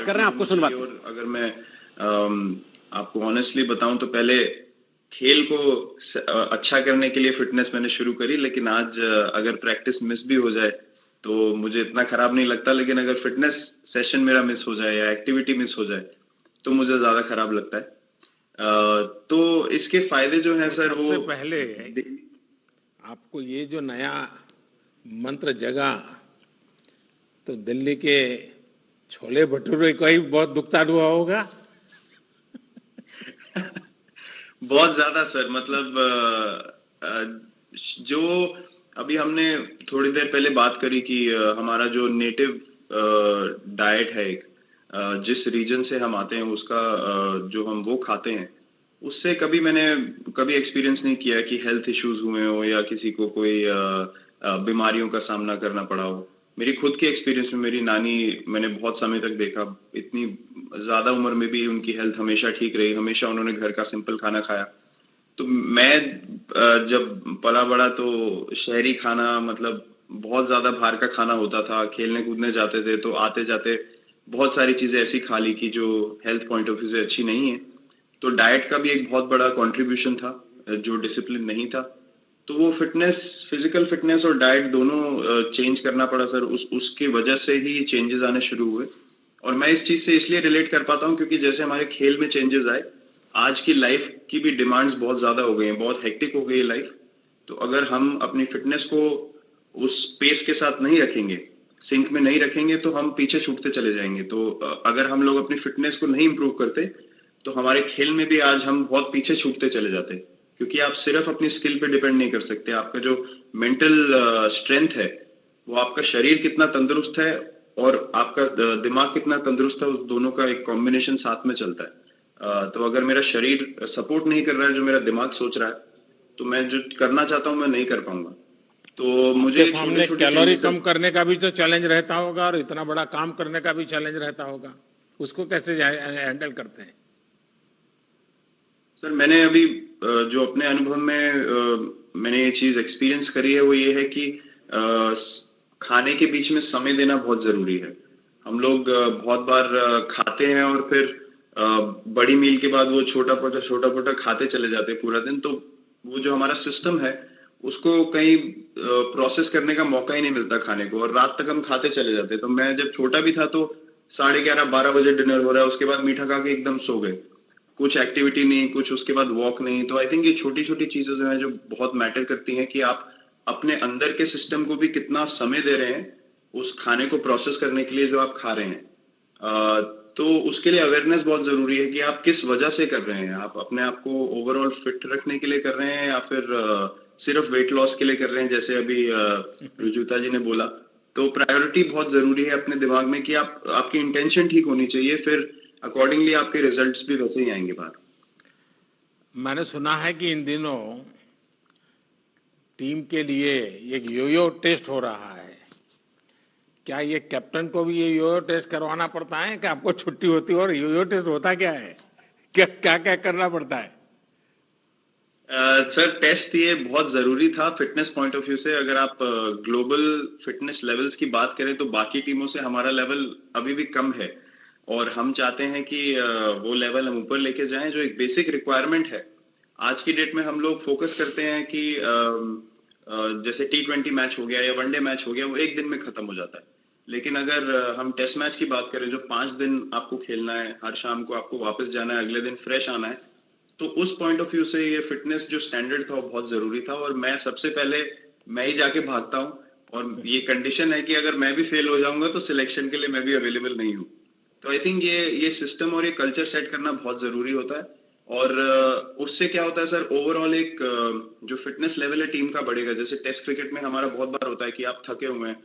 कर रहे हैं, आपको सुनवाते हैं। और अगर मैं आपको ऑनेस्टली बताऊं तो पहले खेल को अच्छा करने के लिए फिटनेस मैंने शुरू करी, लेकिन आज अगर प्रैक्टिस मिस भी हो जाए तो मुझे इतना खराब नहीं लगता, लेकिन अगर फिटनेस सेशन मेरा मिस हो जाए या एक्टिविटी मिस हो जाए तो मुझे ज्यादा खराब लगता है। तो इसके फायदे जो हैं सर, वो सबसे पहले आपको ये जो नया मंत्र जगा तो दिल्ली के छोले भटूरे का ही बहुत दुखता हुआ होगा। बहुत ज्यादा सर, मतलब जो अभी हमने थोड़ी देर पहले बात करी कि हमारा जो नेटिव डाइट है एक, जिस रीजन से हम आते हैं उसका जो हम वो खाते हैं, उससे मैंने कभी एक्सपीरियंस नहीं किया कि हेल्थ इश्यूज हुए हो या किसी को कोई बीमारियों का सामना करना पड़ा हो। मेरी खुद के एक्सपीरियंस में मेरी नानी मैंने बहुत समय तक देखा, इतनी ज्यादा उम्र में भी उनकी हेल्थ हमेशा ठीक रही, हमेशा उन्होंने घर का सिंपल खाना खाया। तो मैं जब पला बड़ा तो शहरी खाना, मतलब बहुत ज्यादा बाहर का खाना होता था, खेलने कूदने जाते थे तो आते जाते बहुत सारी चीजें ऐसी खा ली कि जो हेल्थ पॉइंट ऑफ व्यू से अच्छी नहीं है। तो डाइट का भी एक बहुत बड़ा कंट्रीब्यूशन था, जो डिसिप्लिन नहीं था। तो वो फिजिकल फिटनेस और डाइट दोनों चेंज करना पड़ा सर, उसकी वजह से ही चेंजेस आने शुरू हुए। और मैं इस चीज से इसलिए रिलेट कर पाता हूँ क्योंकि जैसे हमारे खेल में चेंजेस आए, आज की लाइफ की भी डिमांड्स बहुत ज्यादा हो गई हैं, बहुत हेक्टिक हो गई है लाइफ। तो अगर हम अपनी फिटनेस को उस पेस के साथ नहीं रखेंगे, सिंक में नहीं रखेंगे, तो हम पीछे छूटते चले जाएंगे। तो अगर हम लोग अपनी फिटनेस को नहीं इंप्रूव करते तो हमारे खेल में भी आज हम बहुत पीछे छूटते चले जाते, क्योंकि आप सिर्फ अपनी स्किल पे डिपेंड नहीं कर सकते। आपका जो मेंटल स्ट्रेंथ है, वो आपका शरीर कितना तंदुरुस्त है और आपका दिमाग कितना तंदुरुस्त है, उस दोनों का एक कॉम्बिनेशन साथ में चलता है। तो अगर मेरा शरीर सपोर्ट नहीं कर रहा है जो मेरा दिमाग सोच रहा है, तो मैं जो करना चाहता हूं मैं नहीं कर पाऊंगा। तो मुझे सामने कैलोरी कम करने का भी तो चैलेंज रहता होगा और इतना बड़ा काम करने का भी चैलेंज रहता होगा, उसको कैसे हैंडल करते हैं? सर मैंने अभी जो अपने अनुभव में मैंने ये चीज एक्सपीरियंस करी है, वो ये है कि खाने के बीच में समय देना बहुत जरूरी है। हम लोग बहुत बार खाते हैं और फिर बड़ी मील के बाद वो छोटा पोटा खाते चले जाते हैं पूरा दिन। तो वो जो हमारा सिस्टम है उसको कहीं प्रोसेस करने का मौका ही नहीं मिलता खाने को, और रात तक हम खाते चले जाते हैं। तो मैं जब छोटा भी था तो 11:30-12 बजे डिनर हो रहा है, उसके बाद मीठा खा के एकदम सो गए, कुछ एक्टिविटी नहीं, कुछ उसके बाद वॉक नहीं। तो आई थिंक ये छोटी छोटी चीजें जो है जो बहुत मैटर करती हैं कि आप अपने अंदर के सिस्टम को भी कितना समय दे रहे हैं उस खाने को प्रोसेस करने के लिए जो आप खा रहे हैं। तो उसके लिए अवेयरनेस बहुत जरूरी है कि आप किस वजह से कर रहे हैं। आप अपने आप को ओवरऑल फिट रखने के लिए कर रहे हैं या फिर सिर्फ वेट लॉस के लिए कर रहे हैं, जैसे अभी रुजुता जी ने बोला। तो प्रायोरिटी बहुत जरूरी है अपने दिमाग में कि आपकी इंटेंशन ठीक होनी चाहिए, फिर अकॉर्डिंगली आपके रिजल्ट्स भी वैसे ही आएंगे बाहर। मैंने सुना है कि इन दिनों टीम के लिए एक योयो टेस्ट हो रहा है। क्या ये कैप्टन को भी ये योयो टेस्ट करवाना पड़ता है कि आपको छुट्टी होती है? और योयो टेस्ट होता क्या है, क्या क्या क्या करना पड़ता है? सर टेस्ट ये बहुत जरूरी था फिटनेस पॉइंट ऑफ व्यू से। अगर आप ग्लोबल फिटनेस लेवल्स की बात करें तो बाकी टीमों से हमारा लेवल अभी भी कम है, और हम चाहते हैं कि वो लेवल हम ऊपर लेके जाएं, जो एक बेसिक रिक्वायरमेंट है। आज की डेट में हम लोग फोकस करते हैं कि जैसे T20 मैच हो गया या वनडे मैच हो गया, वो एक दिन में खत्म हो जाता है। लेकिन अगर हम टेस्ट मैच की बात करें जो 5 दिन आपको खेलना है, हर शाम को आपको वापस जाना है, अगले दिन फ्रेश आना है, तो उस पॉइंट ऑफ व्यू से ये फिटनेस जो स्टैंडर्ड था वो बहुत जरूरी था। और मैं सबसे पहले मैं ही जाके भागता हूँ, और ये कंडीशन है कि अगर मैं भी फेल हो जाऊंगा तो सिलेक्शन के लिए मैं भी अवेलेबल नहीं हूँ। तो आई थिंक ये सिस्टम और ये कल्चर सेट करना बहुत जरूरी होता है। और उससे क्या होता है सर, ओवरऑल एक जो फिटनेस लेवल है टीम का बढ़ेगा। जैसे टेस्ट क्रिकेट में हमारा बहुत बार होता है कि आप थके हुए हैं,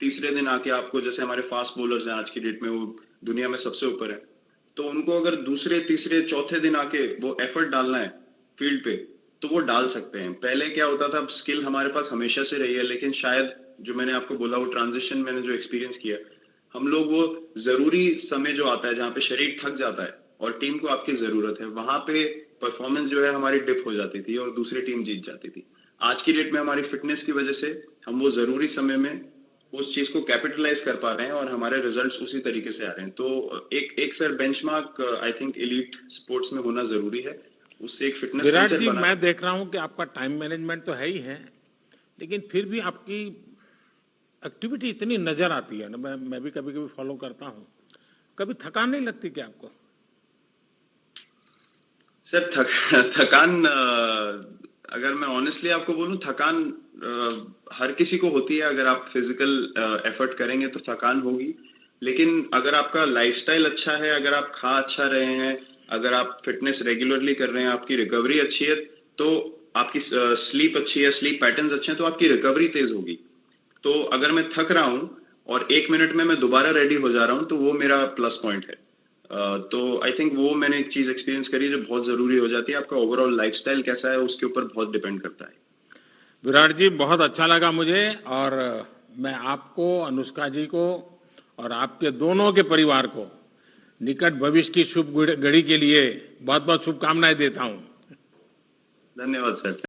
तीसरे दिन आके आपको, जैसे हमारे फास्ट बॉलर्स हैं आज की डेट में, वो दुनिया में सबसे ऊपर है, तो उनको अगर दूसरे तीसरे चौथे दिन आके वो एफर्ट डालना है फील्ड पे तो वो डाल सकते हैं। पहले क्या होता था, स्किल हमारे पास हमेशा से रही है, लेकिन शायद जो मैंने आपको बोला वो ट्रांजिशन मैंने जो एक्सपीरियंस किया, हम लोग वो जरूरी समय जो आता है जहाँ पे शरीर थक जाता है और टीम को आपकी जरूरत है, वहां पे परफॉर्मेंस जो है हमारी डिप हो जाती थी और दूसरी टीम जीत जाती थी। आज की डेट में हमारी फिटनेस की वजह से हम वो जरूरी समय में उस चीज को कैपिटलाइज कर पा रहे हैं और हमारे रिजल्ट्स उसी तरीके से आ रहे हैं। तो एक एक sir benchmark I think elite sports में होना जरूरी है, उससे एक फिटनेस विराट कल्चर जी, बना। मैं देख रहा हूं कि आपका टाइम मैनेजमेंट तो है ही है, लेकिन फिर भी आपकी एक्टिविटी इतनी नजर आती है ना, मैं भी कभी कभी फॉलो करता हूं। कभी थकान नहीं लगती क्या आपको? सर थकान अगर मैं ऑनेस्टली आपको बोलूं, थकान हर किसी को होती है। अगर आप फिजिकल एफर्ट करेंगे तो थकान होगी, लेकिन अगर आपका लाइफस्टाइल अच्छा है, अगर आप खा अच्छा रहे हैं, अगर आप फिटनेस रेगुलरली कर रहे हैं, आपकी रिकवरी अच्छी है, तो आपकी स्लीप अच्छी है, स्लीप पैटर्न्स अच्छे हैं, तो आपकी रिकवरी तेज होगी। तो अगर मैं थक रहा हूं और 1 मिनट में मैं दोबारा रेडी हो जा रहा हूं, तो वो मेरा प्लस पॉइंट है। तो आई थिंक वो मैंने एक चीज एक्सपीरियंस करी जो बहुत जरूरी हो जाती है। आपका ओवरऑल लाइफस्टाइल कैसा है उसके ऊपर बहुत डिपेंड करता है। विराट जी, बहुत अच्छा लगा मुझे, और मैं आपको, अनुष्का जी को और आपके दोनों के परिवार को निकट भविष्य की शुभ घड़ी के लिए बहुत बहुत शुभकामनाएं देता हूं। धन्यवाद सर।